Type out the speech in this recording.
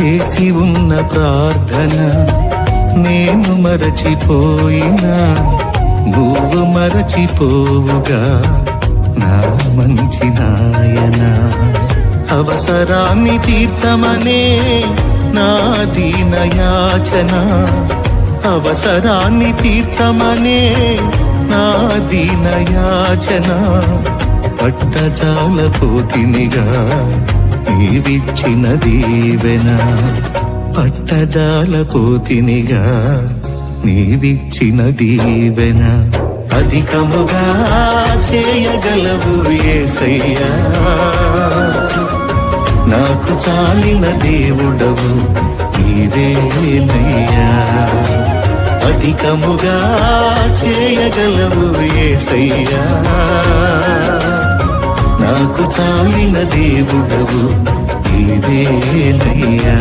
చేసి ఉన్న ప్రార్థన నేను మరచిపోయినా నువ్వు మరచిపోవుగా నా మంచి నాయనా. అవసరాన్ని తీర్చమనే నా దీన యాచన, అవసరాన్ని తీర్చమనే నా దీన యాచన. పట్టజాలపోతినిగా నీవిచ్చిన దీవెన, పట్టజాలపోతినిగా నీవిచ్చిన దీవెన. అధికముగా చేయగలవు యేసయ్యా, నాకు చాలిన దేవుడవు నీవేనయ్యా. అధికముగా చేయగలవు యేసయ్యా, నాకు చాలిన దేవుడవు నీవేనయ్యా.